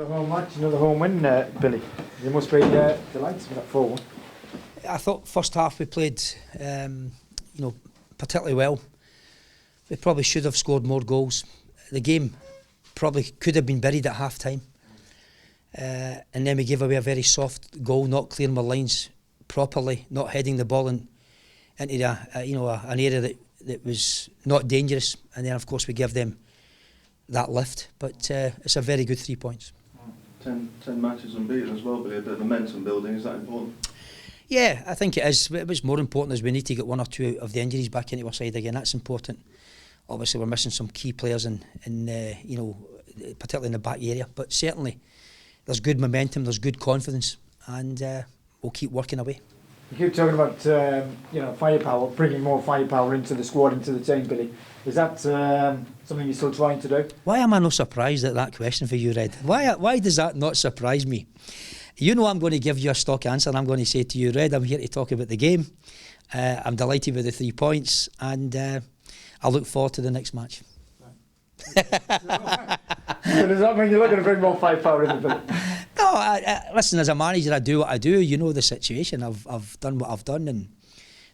Another home match, another home win, Billy. You must be delighted with that 4-1. I thought first half we played, particularly well. We probably should have scored more goals. The game probably could have been buried at half time. And then we gave away a very soft goal, not clearing our lines properly, not heading the ball into an area that was not dangerous. And then of course we gave them that lift. But it's a very good 3 points. 10 matches unbeaten as well, but a bit of momentum building, is that important? Yeah, I think it is. What's more important is we need to get one or two of the injuries back into our side again. That's important. Obviously we're missing some key players in particularly in the back area, but certainly there's good momentum, there's good confidence, and we'll keep working away. You keep talking about firepower, bringing more firepower into the squad, into the team, Billy. Is that something you're still trying to do? Why am I not surprised at that question for you, Red? Why does that not surprise me? You know I'm going to give you a stock answer, and I'm going to say to you, Red, I'm here to talk about the game. I'm delighted with the 3 points, and I look forward to the next match. So does that mean you're looking to bring more firepower in the Billy? No, listen, as a manager I do what I do. You know the situation. I've done what I've done, and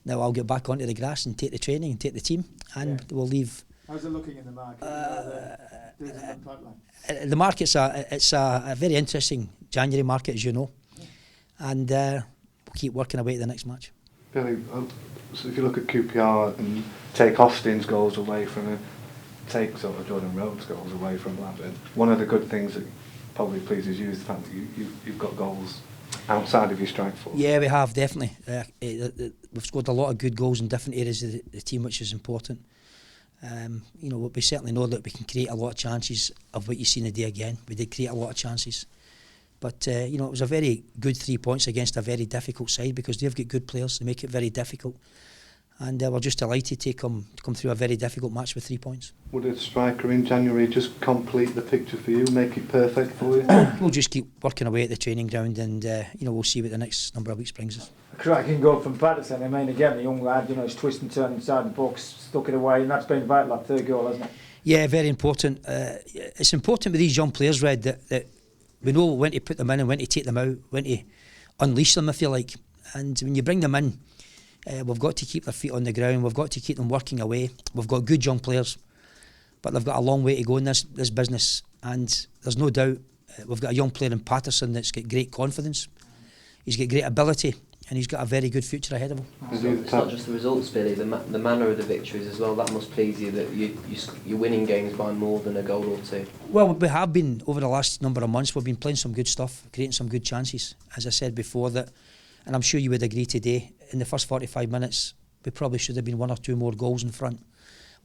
now I'll get back onto the grass and take the training and take the team, and we'll leave. How's it looking in the market? The market's a very interesting January market, as you know, and we'll keep working away at the next match. Billy, so if you look at QPR and take Austin's goals away from it, take sort of Jordan Rhodes' goals away from Blackburn, one of the good things that probably pleases you is the fact that you've got goals outside of your strike force. Yeah, we have, definitely. We've scored a lot of good goals in different areas of the team, which is important. We certainly know that we can create a lot of chances of what you seen the day again. We did create a lot of chances. But, it was a very good 3 points against a very difficult side because they've got good players. They make it very difficult. And we're just delighted to come through a very difficult match with 3 points. Would a striker in January just complete the picture for you, make it perfect for you? We'll just keep working away at the training ground and, we'll see what the next number of weeks brings us. A cracking goal from Patterson. I mean, again, the young lad, he's twisting, turning inside the box, stuck it away, and that's been vital, that third goal, hasn't it? Yeah, very important. It's important with these young players, Red, that we know when to put them in and when to take them out, when to unleash them, if you like. And when you bring them in, we've got to keep their feet on the ground, we've got to keep them working away. We've got good young players, but they've got a long way to go in this business, and there's no doubt we've got a young player in Patterson that's got great confidence, he's got great ability, and he's got a very good future ahead of him. It's not just the results, Billy, the manner of the victories as well. That must please you, that you're winning games by more than a goal or two. Well, we have been, over the last number of months, we've been playing some good stuff, creating some good chances. As I said before, that, and I'm sure you would agree today, in the first 45 minutes, we probably should have been one or two more goals in front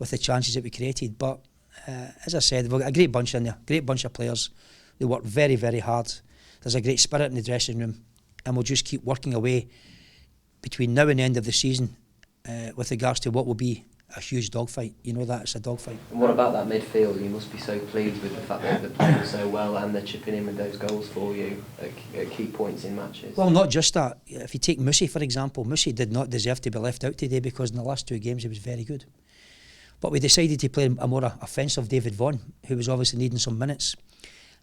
with the chances that we created. But as I said, we've got a great bunch in there, great bunch of players. They work very, very hard. There's a great spirit in the dressing room, and we'll just keep working away between now and the end of the season with regards to what will be a huge dogfight. You know that, it's a dogfight. And what about that midfield? You must be so pleased with the fact that they're playing so well and they're chipping in with those goals for you at key points in matches. Well, not just that. If you take Mussy, for example, Mussy did not deserve to be left out today because in the last 2 games he was very good. But we decided to play a more offensive David Vaughan, who was obviously needing some minutes.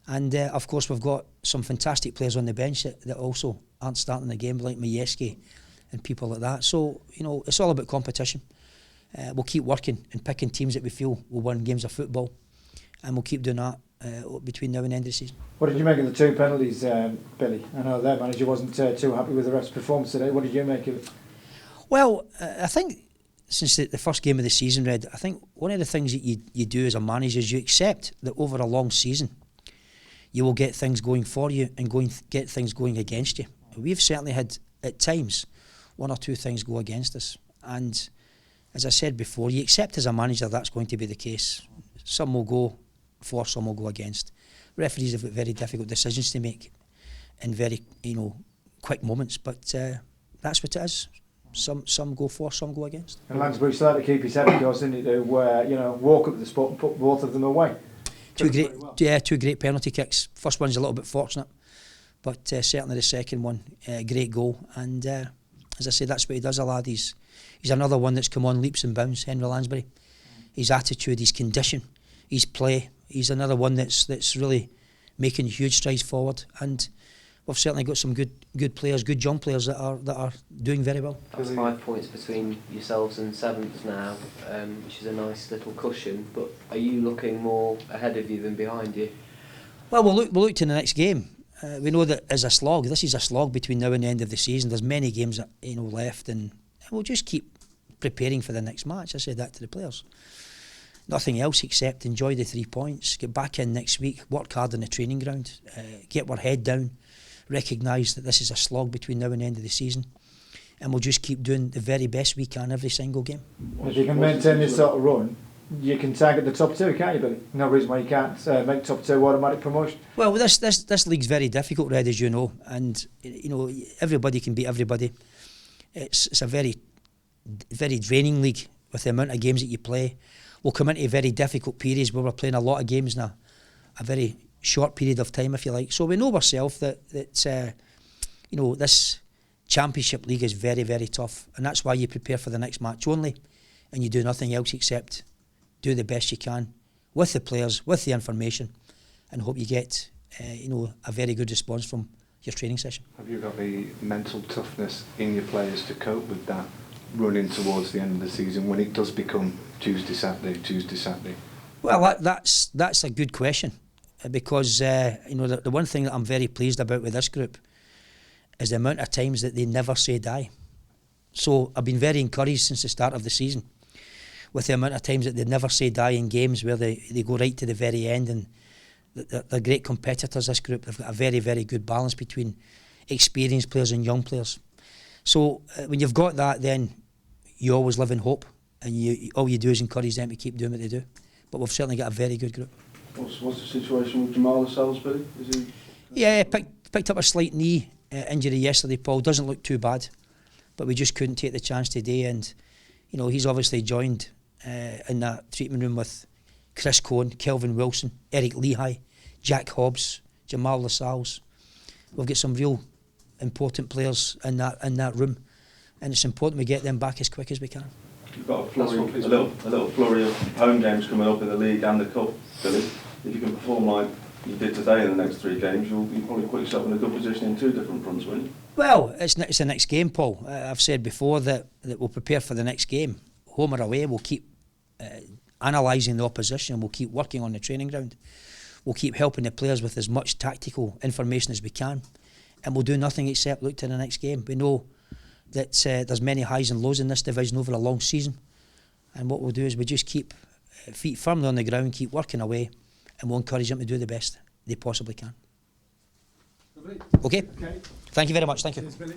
And of course we've got some fantastic players on the bench that also aren't starting the game, like Majewski and people like that. So, it's all about competition. We'll keep working and picking teams that we feel will win games of football, and we'll keep doing that between now and the end of the season. What did you make of the 2 penalties, Billy? I know their manager wasn't too happy with the ref's performance today. What did you make of it? Well, I think since the first game of the season, Red, I think one of the things that you do as a manager is you accept that over a long season you will get things going for you and get things going against you. We've certainly had, at times, 1 or 2 things go against us. And as I said before, you accept as a manager that's going to be the case. Some will go for, some will go against. Referees have got very difficult decisions to make in very, quick moments, but that's what it is. Some go for, some go against. And Lansbury started to keep his head, of course, didn't he, to walk up the spot and put both of them away. Two great penalty kicks. First one's a little bit fortunate, but certainly the second one, great goal. And as I say, that's what he does, a lad. He's another one that's come on leaps and bounds, Henry Lansbury. His attitude, his condition, his play. He's another one that's really making huge strides forward, and we've certainly got some good players, good young players that are doing very well. That's 5 points between yourselves and 7th now, which is a nice little cushion. But are you looking more ahead of you than behind you? Well, we'll look to the next game. We know that as a slog, this is a slog between now and the end of the season. There's many games that, left, and we'll just keep preparing for the next match. I said that to the players. Nothing else except enjoy the 3 points, get back in next week, work hard on the training ground, get our head down, recognise that this is a slog between now and the end of the season, and we'll just keep doing the very best we can every single game. If you can maintain this sort of run, you can target the top 2, can't you, Billy? No reason why you can't make top 2 automatic promotion. Well, this league's very difficult, Red, as you know, and everybody can beat everybody. It's a very draining league with the amount of games that you play. We'll come into very difficult periods where we're playing a lot of games now, a very short period of time, if you like. So we know ourselves that this Championship League is very, very tough, and that's why you prepare for the next match only, and you do nothing else except do the best you can with the players, with the information, and hope you get a very good response from your training session. Have you got the mental toughness in your players to cope with that running towards the end of the season when it does become Tuesday, Saturday? Well, that's a good question, because the one thing that I'm very pleased about with this group is the amount of times that they never say die. So I've been very encouraged since the start of the season with the amount of times that they never say die in games where they go right to the very end, and they're great competitors, this group. They've got a very, very good balance between experienced players and young players. So when you've got that, then you always live in hope, and all you do is encourage them to keep doing what they do. But we've certainly got a very good group. What's the situation with Jamal Salisbury? Is he? Yeah, picked up a slight knee injury yesterday, Paul. Doesn't look too bad, but we just couldn't take the chance today. And he's obviously joined in that treatment room with Chris Cohen, Kelvin Wilson, Eric Lehigh, Jack Hobbs, Jamal Lascelles. We've got some real important players in that room, and it's important we get them back as quick as we can. You've got a little flurry of home games coming up in the league and the cup, Billy. If you can perform like you did today in the next 3 games, you'll probably put yourself in a good position in 2 different fronts, won't you? Well, it's the next game, Paul. I've said before that we'll prepare for the next game, home or away. We'll keep analysing the opposition. We'll keep working on the training ground. We'll keep helping the players with as much tactical information as we can, and we'll do nothing except look to the next game. We know that there's many highs and lows in this division over a long season, and what we'll do is we just keep feet firmly on the ground, keep working away, and we'll encourage them to do the best they possibly can. Lovely. Okay? Okay. Thank you very much. Thank you. Cheers, Billy.